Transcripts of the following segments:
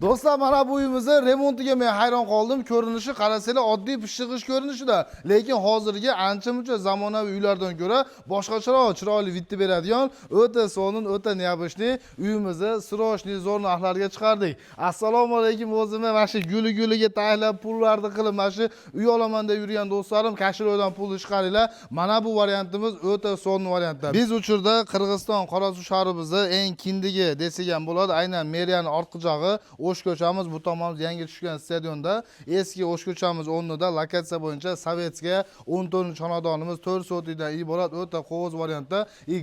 Do'stlar, mana bu uyimizni remontiga men hayron qoldim. Ko'rinishi qarasanglar oddiy pishig'ish ko'rinishida, lekin hozirgi ancha-muncha zamonaviy uylardan ko'ra boshqacharoq chiroyli vidni beradigan, o'ta so'nin, o'ta neobычный uyimizni срочный zo'r narxlarga chiqardik. Assalomu alaykum, o'zimni mana shu guli-guliga tayinlab pullarni qilib, mana shu uy olaman deb yurgan do'stlarim, kashiroydan pulni chiqaringlar. Mana bu variantimiz o'ta so'nin variantlar. Biz uchurda Qirg'iziston Qorasuv shahrimizda eng kindigi desak ham bo'ladi. Aynan meriyaning orqa jog'i O'shko'chamiz, bu tomonimiz yangi tushgan stadionda, eski O'shko'chamiz o'rnida lokatsiya bo'yicha sovetga 14 xonadonimiz 4 sotidan iborat o'ta qo'z variantda,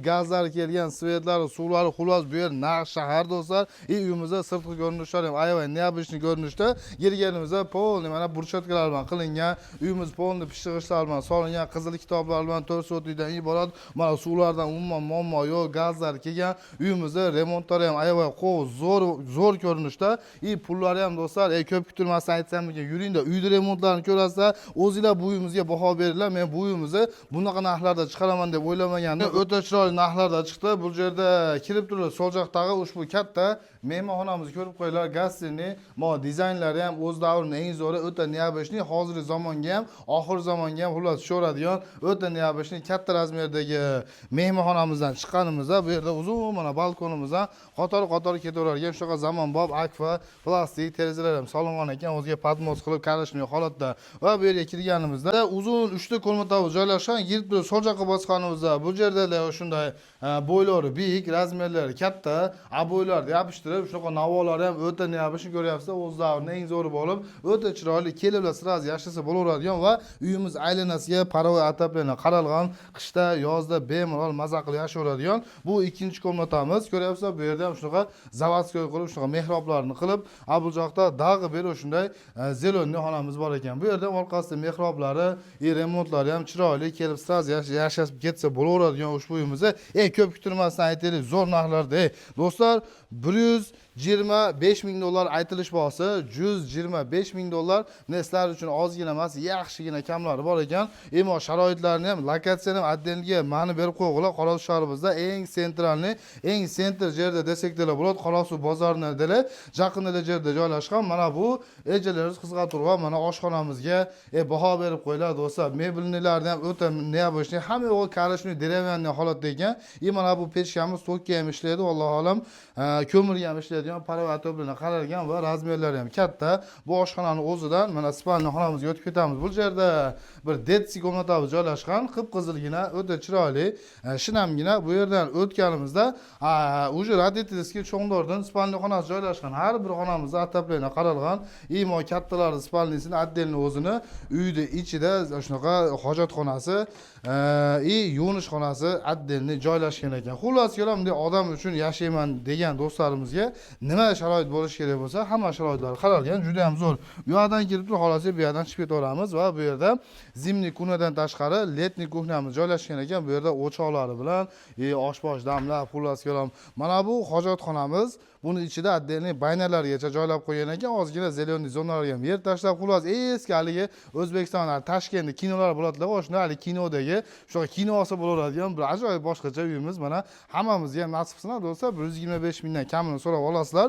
gazlar kelgan, svetlar, suvlar, xullas bu yer naq shahar do'stlar. Uyimizda sirtqi ko'rinishlari ham ayvay neobычный ko'rinishda, yerganimizda polni mana burchatkalar bilan qilingan, uyimiz polni pishig'ichlar bilan solingan, qizil kitoblar bilan 4 sotidan iborat, mana suvlardan umuman muammo yo'q, gazlar kelgan, uyimizda remontlari ham ayvay qo'z, zo'r ko'rinishda. Pullari ham do'stlar, ko'p kutilmasdan aytsam ekan, yuringda uyni remontlarini ko'rasizlar, o'zinglar bu uyimizga baho beringlar. Men bu uyimizni bunaqa narxlarda chiqaraman deb o'ylamagandim. O'ta chiroyli narxlarda chiqdi. Bu yerda kirib turib sol joqdagi ushbu katta mehmonxonamizni ko'rib qo'yinglar. Gastrini, dizaynlari ham o'z davrining eng zo'ri, o'ta neobычный, hozirgi zamonga ham, oxir zamonga ham xullas tushiradigan o'ta neobычный katta razmerdagi mehmonxonamizdan chiqqanimizda bu yerda uzun mana balkonimizdan qator-qator ketaveradigan shunaqa zamonbob akfa plastik derazalar ham solingan ekan, o'ziga podmos qilib karishli holatda. Va bu yerga kirganimizda uzun 3 ta ko'rmatavuz joylashgan. Girib turib sol joqqa bosganimizda bu yerda shunday bo'ylari biik, razmerlari katta, aboylarni yopishtirib, shunaqa navolar ham o'ta neobычный ko'ryapsizlar. O'z davrining eng zo'ri bo'lib, o'ta chiroyli keliblar sirazi yashasa bo'laveradigan va uyimiz aylanasiga parovoy отопление qaralgan, qishda, yozda bemalol maza qilib yashayveradigan bu ikkinchi ko'rmatamiz. Ko'ryapsizlar, bu yerda ham shunaqa zavodskoy qilib, shunaqa mehroblarni qilib, bu joqda dag'i beri shunday zelonni xonamiz bor ekan. Bu yerda orqasida mehroblari, remontlari ham chiroyli kelib sirazi yashab ketsa bo'laveradigan ushbu uyimizni ko'p kutilmasdan aytaylik, zo'r narxlarda. Do'stlar, 125 ming dollar aytilish bahsi, 125 ming dollar sizlar uchun ozgina emas, yaxshigina kamlari bor ekan. Ammo sharoitlarni ham, lokatsiyani ham addenga ma'ni berib qo'yinglar. Qorasuv shahrimizda eng sentralni, eng sentr yerda desak-da bo'ladi. Qorasuv bozorini dela yaqinda yerda joylashgan. Mana bu ejalaringiz qizg'atuvchi va mana oshxonamizga baho berib qo'yinglar do'stlar. Mebelnilarni ham o'ta neobычный, hamma yo'q karishli deravanniy holatda ekan. Mana bu pechkamiz tokka ham ishlaydi, vallohu alam, ko'mirga ham ishlaydigan, parovoy bilan qaralgan va razmerlari ham katta. Bu oshxonaning o'zidan mana spalni xonamizga o'tib ketamiz. Bu yerda bir detsi komnatamiz joylashgan, qip-qizilgina, o'ta chiroyli, shinamgina. Bu yerdan o'tganimizda уже родительskiy cho'ngdordan spalni xonasi joylashgan. Har bir xonamizda отопление qaralgan. Imo kattalari spalnisini отдельно o'zini uyda ichida shunaqa hojatxonasi, yuvinish xonasi отдельно joylashgan ekan. Xullas kelam, bunday odam uchun yashayman degan do'stlarimizga nima sharoit bo'lishi kerak bo'lsa, hamma sharoitlar qaralgan, juda ham zo'r. Bu yerdan kirib turib, xolos bu yerdan chiqib ketaveramiz va bu yerda zimniy kuhnadan tashqari letniy kuhnamiz joylashgan ekan. Bu yerda o'choqlari bilan oshposh damlar, xullas kelam. Mana bu hojatxonamiz. Buni ichida отдельный baynalargacha joylab qo'ygan ekan. Ozgina zeleniy zonalarga ham yer tashlab, xullas eski haligi O'zbekistonda Toshkentda kinolar bo'ladilar, o'shanda hali kinodagi shunaqa kinosi bo'laradigan bir ajoyib boshqacha uyimiz. Mana hammamizga ham nasib qilsin do'stlar. 125 mingdan kamini so'rab olasizlar.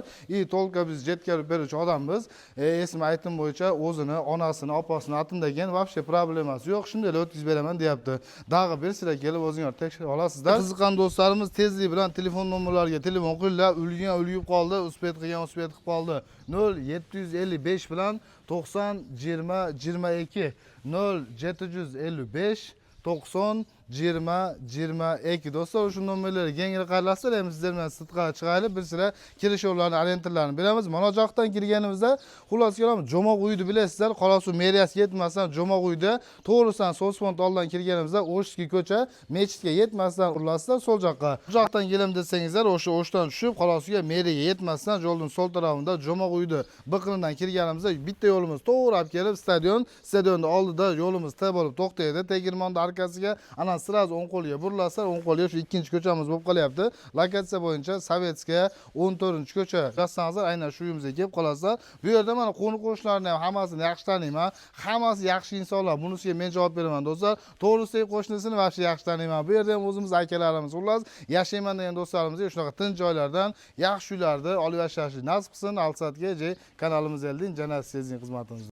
To'lqa biz yetkazib beruvchi odammiz. Esim aytim bo'yicha o'zini, onasini, opasini atimdagan вообще problemasi yo'q. Shundaylar o'tkazib beraman deyapti. Dag'i bersizlar, kelib o'zinglar tekshirib olasizlar. Qiziqqan do'stlarimiz tezlik bilan telefon nomerlariga telefon qilinglar. Ulg'in qoldi, uspet qilgan uspet qilib qoldi. 0755 bilan 90 20 22 0755 90 20 22 do'stlar, shu nomerlarga yangi qarasizlar, ham sizlar bilan sidqaga chiqaylik, bir sira kirishuvlarni, orientirlarni beramiz. Mana joqdan kirganimizda xullas kelam jo'moq uyni bilasizlar, Qorasuv meriyasiga yetmasdan jo'moq uyda to'g'risan So'sfond oldan kirganimizda O'shki ko'cha mechitga yetmasdan urlasizlar sol joqqa. Bu joqdan kelam desangizlar, o'shdan tushib Qorasuvga meriyaga yetmasdan yo'lning sol tarafida jo'moq uyni biqinidan kirganimizda bitta yo'limiz to'g'ri olib kelib stadionni oldida yo'limiz ta bo'lib to'xtaydi. Tegirmonni arkasiga ana ko'chadan sразу o'ng qo'lga burilasizlar, o'ng qo'lga shu ikkinchi ko'chamiz bo'lib qolyapti. Lokatsiya bo'yicha Sovetskiya 14-ko'cha yossangizlar, aynan shu uyimizga kelib qolasizlar. Bu yerda mana qo'ni-qo'shnilarni ham hammasini yaxshi taniyman. Hammasi yaxshi insonlar. Bunisiga men javob beraman do'stlar. To'g'risidagi qo'shnisini vaqti yaxshi taniyman. Bu yerda ham o'zimiz akalarimiz, xullas, yashayman degan do'stlarimizga shunaqa tinch joylardan, yaxshi uylarda olib yashashni nasib qilsin. Alsatga kanalimizga kelding, Jannat sizning xizmatingizda.